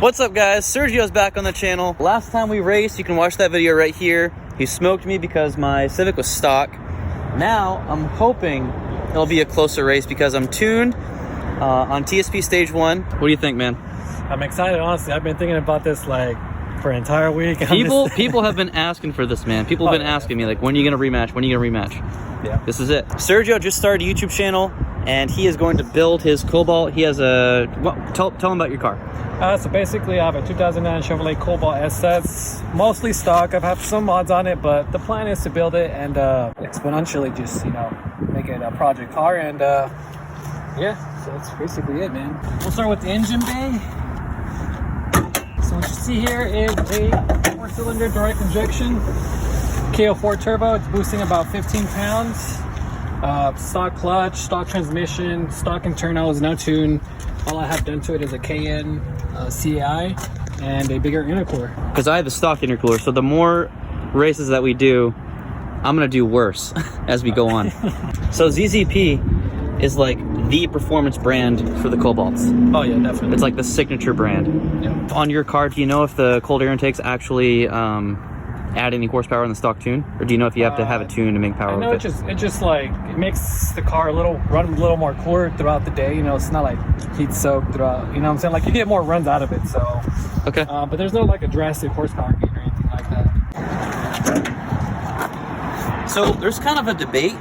What's up guys, Sergio's back on the channel. Last time we raced, you can watch that video right here. He smoked me because my Civic was stock. Now I'm hoping it'll be a closer race because I'm tuned on TSP stage 1. What do you think, man? I'm excited, honestly. I've been thinking about this like for an entire week. People have been asking for this, man. People have been asking me like, when are you gonna rematch? When are you gonna rematch? Yeah. This is it. Sergio just started a YouTube channel and he is going to build his Cobalt. He has a, well, tell him about your car. So basically I have a 2009 Chevrolet Cobalt SS, mostly stock. I've had some mods on it, but the plan is to build it and exponentially just, you know, make it a project car. And yeah, so that's basically it, man. We'll start with the engine bay. So what you see here is a 4-cylinder direct injection KO4 turbo. It's boosting about 15 pounds. Stock clutch, stock transmission, stock internals, no tune. All I have done to it is a KN CAI and a bigger intercooler. Because I have the stock intercooler, so the more races that we do, I'm gonna do worse as we go on. So ZZP is like the performance brand for the Cobalts. Oh yeah, definitely. It's like the signature brand. Yep. On your car, do you know if the cold air intakes actually add any horsepower in the stock tune, or do you know if you have to have a tune to make power? I know with it just like it makes the car run a little more cooler throughout the day. You know, it's not like heat soaked throughout. You know what I'm saying? Like you get more runs out of it. So okay. But there's no like a drastic horsepower gain or anything like that. So there's kind of a debate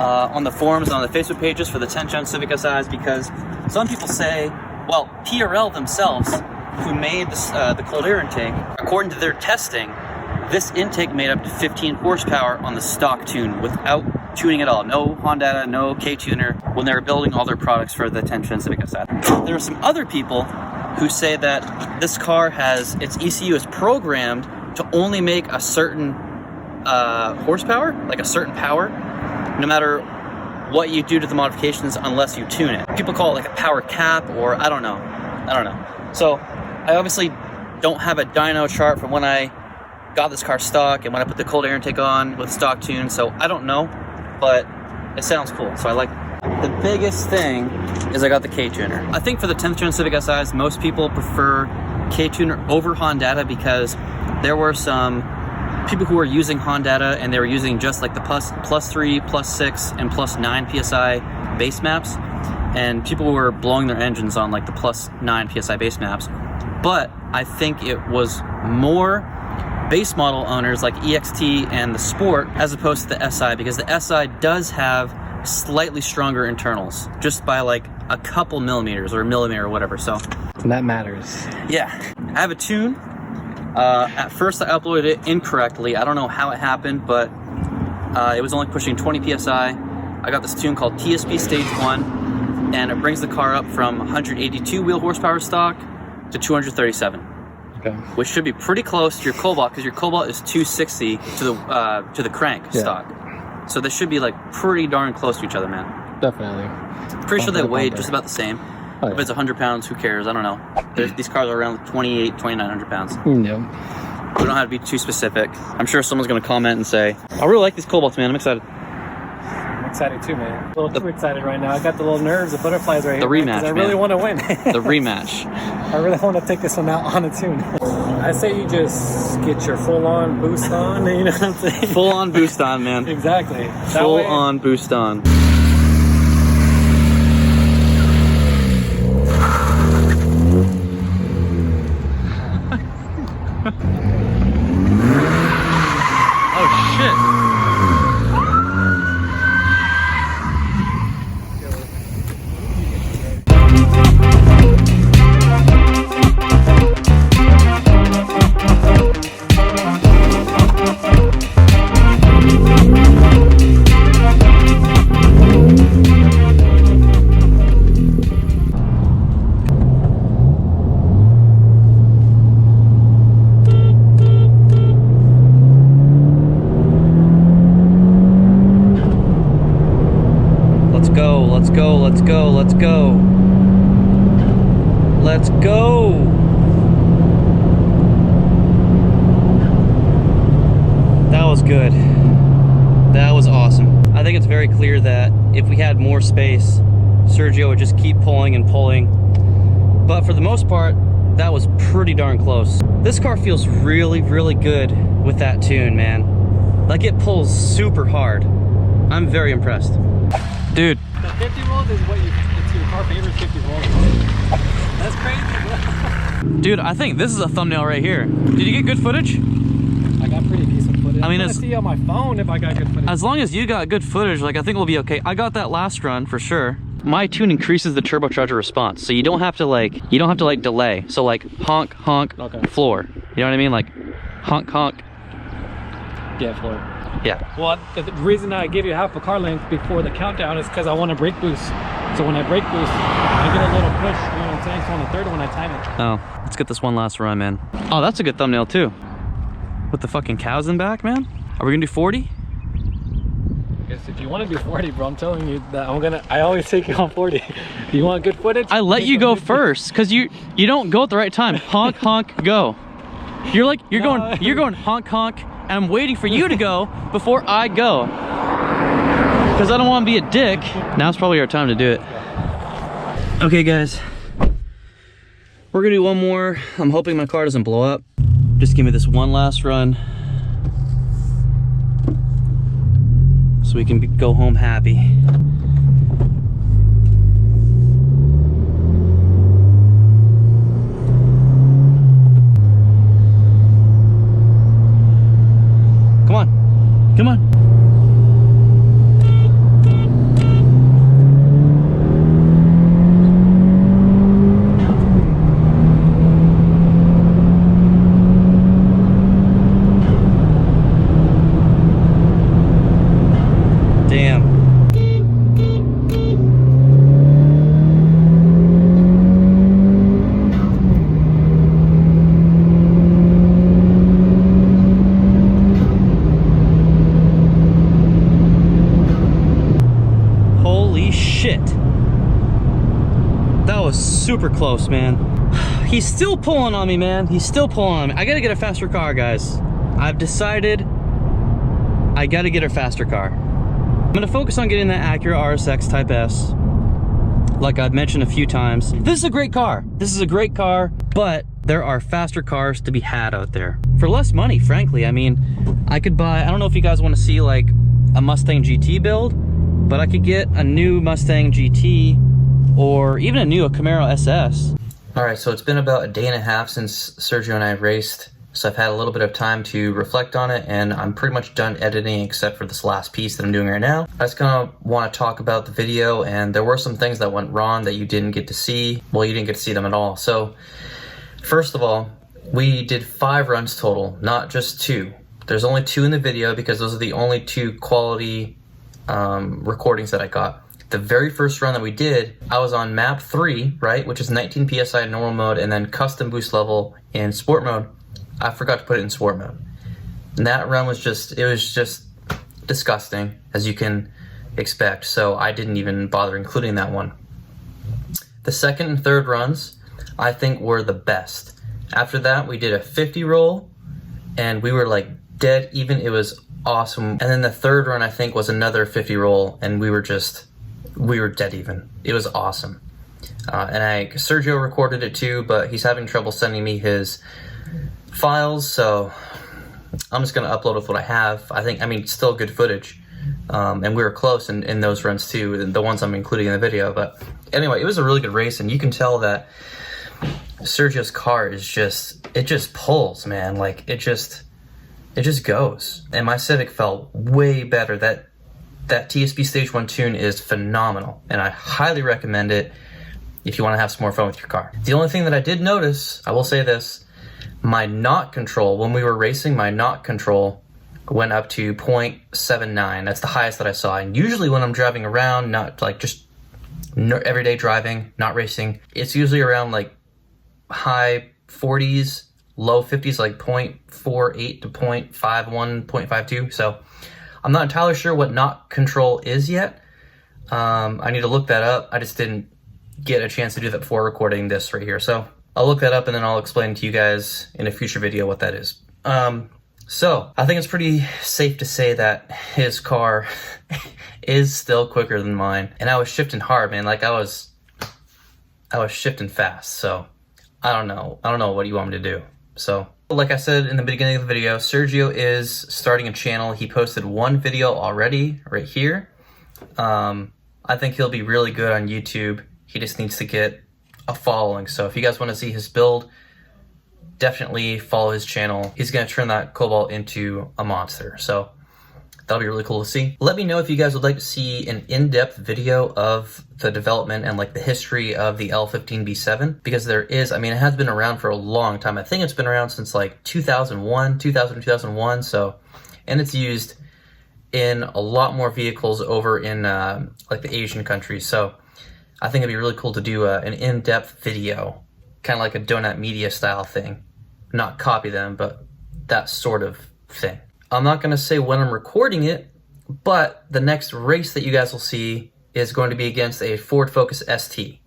on the forums and on the Facebook pages for the 10-gen Civic Si's, because some people say, well, PRL themselves, who made this, the cold air intake, according to their testing, this intake made up to 15 horsepower on the stock tune without tuning at all. No Honda, no Ktuner, when they were building all their products for the 10-gen Civic Si. There are some other people who say that this car has, its ECU is programmed to only make a certain horsepower, like a certain power, no matter what you do to the modifications unless you tune it. People call it like a power cap, or I don't know. So I obviously don't have a dyno chart from when I got this car stock and when I put the cold air intake on with stock tune, so I don't know, but it sounds cool, so I like it. The biggest thing is I got the Ktuner. I think for the 10th gen Civic Si's, most people prefer Ktuner over Honda because there were some people who were using Honda and they were using just like the plus 3, plus 6, and plus 9 PSI base maps, and people were blowing their engines on like the plus 9 PSI base maps. But I think it was more base model owners like EXT and the Sport as opposed to the SI, because the SI does have slightly stronger internals, just by like a couple millimeters or a millimeter or whatever. So that matters. Yeah, I have a tune. At first I uploaded it incorrectly. I don't know how it happened, but it was only pushing 20 PSI. I got this tune called TSP Stage 1, and it brings the car up from 182 wheel horsepower stock to 237. Okay. Which should be pretty close to your Cobalt, because your Cobalt is 260 to the crank stock. So they should be like pretty darn close to each other, man. Definitely. Pretty sure they weigh just about the same. Oh, yeah. If it's 100 pounds, who cares? I don't know. These cars are around 2,900 pounds. Yeah. We don't have to be too specific. I'm sure someone's going to comment and say, I really like these Cobalts, man. I'm excited. I'm excited too, man. A little too excited right now. I got the little nerves, the butterflies right here. The rematch, I really want to win. The rematch. I really want to take this one out on a tune. I say you just get your full-on boost on, you know what I'm saying? Full-on boost on, man. Exactly. Full-on boost on. Oh, shit. Let's go, let's go, let's go, let's go. Let's go. That was good. That was awesome. I think it's very clear that if we had more space, Sergio would just keep pulling and pulling. But for the most part, that was pretty darn close. This car feels really, really good with that tune, man. Like, it pulls super hard. I'm very impressed. Dude. The 50 rolls is what it's your car favorite 50 rolls. That's crazy. Dude, I think this is a thumbnail right here. Did you get good footage? I got pretty decent footage. I mean, I'm gonna see on my phone if I got good footage. As long as you got good footage, like, I think we'll be okay. I got that last run for sure. My tune increases the turbocharger response, so you don't have to like delay. So like honk, honk, okay. Floor. You know what I mean? Like honk, honk. Yeah, floor. Yeah. Well, the reason I give you half a car length before the countdown is because I want a brake boost. So when I brake boost, I get a little push, you know what I'm saying? So on the third one, I time it. Oh, let's get this one last run, man. Oh, that's a good thumbnail too. With the fucking cows in back, man. Are we gonna do 40? If you want to do 40, bro, I'm telling you that I always take you on 40. If you want good footage, I let you go first, because you don't go at the right time. Honk, honk, go. You're going honk, honk, and I'm waiting for you to go before I go. Because I don't want to be a dick. Now's probably our time to do it. Okay, guys. We're gonna do one more. I'm hoping my car doesn't blow up. Just give me this one last run, so we can go home happy. Come on, come on. Super close, man. He's still pulling on me, man. He's still pulling on me. I gotta get a faster car, guys. I've decided I gotta get a faster car. I'm gonna focus on getting that Acura RSX Type S. Like I've mentioned a few times. This is a great car. This is a great car, but there are faster cars to be had out there. For less money, frankly. I mean, I could buy, I don't know if you guys wanna see like a Mustang GT build, but I could get a new Mustang GT or even a new Camaro SS. All right, so it's been about a day and a half since Sergio and I raced, so I've had a little bit of time to reflect on it, and I'm pretty much done editing except for this last piece that I'm doing right now. I just kind of want to talk about the video, and there were some things that went wrong that you didn't get to see. Well, you didn't get to see them at all. So, first of all, we did 5 runs total, not just 2. There's only 2 in the video because those are the only 2 quality recordings that I got. The very first run that we did, I was on map 3, right, which is 19 PSI in normal mode and then custom boost level in sport mode. I forgot to put it in sport mode. And that run was just disgusting, as you can expect, so I didn't even bother including that one. The second and third runs, I think, were the best. After that, we did a 50 roll, and we were like dead even. It was awesome. And then the third run, I think, was another 50 roll, and we were dead even. It was awesome. And Sergio recorded it too, but he's having trouble sending me his files, so I'm just gonna upload with what I have. I mean, still good footage. And we were close in those runs too, the ones I'm including in the video. But anyway, it was a really good race, and you can tell that Sergio's car is it just pulls, man. Like, it just goes. And my Civic felt way better. That TSP Stage 1 tune is phenomenal, and I highly recommend it if you want to have some more fun with your car. The only thing that I did notice, I will say this, my knock control, when we were racing, my knock control went up to 0.79. That's the highest that I saw. And usually when I'm driving around, not like just everyday driving, not racing, it's usually around like high 40s, low 50s, like 0.48 to 0.51, 0.52. So I'm not entirely sure what knock control is yet. I need to look that up. I just didn't get a chance to do that before recording this right here. So I'll look that up, and then I'll explain to you guys in a future video what that is. So I think it's pretty safe to say that his car is still quicker than mine. And I was shifting hard, man. Like I was shifting fast. So I don't know what you want me to do. So, like I said in the beginning of the video, Sergio is starting a channel. He posted one video already right here. I think he'll be really good on YouTube. He just needs to get a following. So if you guys want to see his build, definitely follow his channel. He's going to turn that Cobalt into a monster. So that'll be really cool to see. Let me know if you guys would like to see an in-depth video of the development and like the history of the L15B7, because there is, I mean, it has been around for a long time. I think it's been around since like 2001, so, and it's used in a lot more vehicles over in like the Asian countries. So I think it'd be really cool to do an in-depth video, kind of like a Donut Media style thing. Not copy them, but that sort of thing. I'm not going to say when I'm recording it, but the next race that you guys will see is going to be against a Ford Focus ST.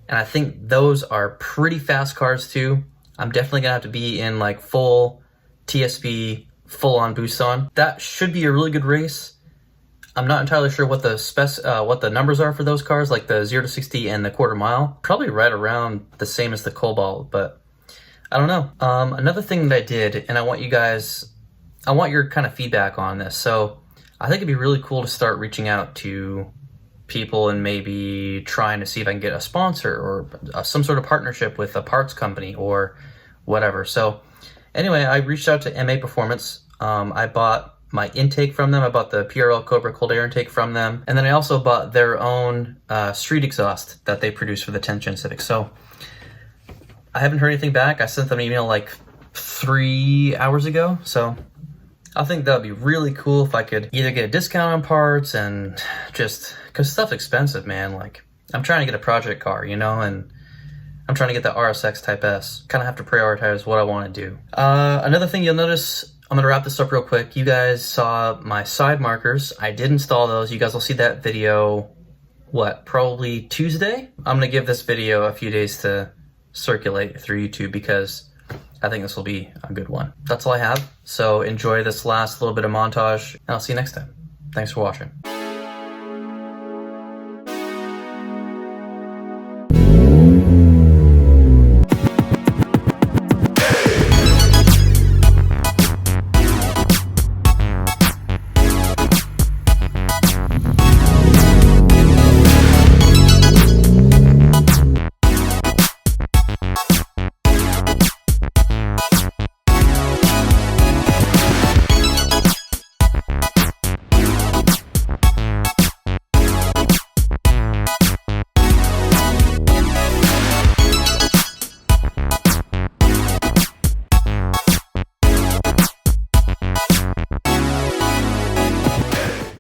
And I think those are pretty fast cars too. I'm definitely going to have to be in like full TSP, full on boost on. That should be a really good race. I'm not entirely sure what the numbers are for those cars, like the 0 to 60 and the quarter mile. Probably right around the same as the Cobalt, but I don't know. Another thing that I did, and I want your kind of feedback on this. So I think it'd be really cool to start reaching out to people and maybe trying to see if I can get a sponsor or some sort of partnership with a parts company or whatever. So anyway, I reached out to MA Performance. I bought my intake from them. I bought the PRL Cobra cold air intake from them. And then I also bought their own street exhaust that they produce for the 10th Gen Civic. So I haven't heard anything back. I sent them an email like 3 hours ago. So I think that would be really cool if I could either get a discount on parts and just, because stuff's expensive, man. Like, I'm trying to get a project car, you know, and I'm trying to get the RSX Type S. Kind of have to prioritize what I want to do. Another thing you'll notice, I'm going to wrap this up real quick. You guys saw my side markers. I did install those. You guys will see that video, what, probably Tuesday? I'm going to give this video a few days to circulate through YouTube because I think this will be a good one. That's all I have. So enjoy this last little bit of montage, and I'll see you next time. Thanks for watching.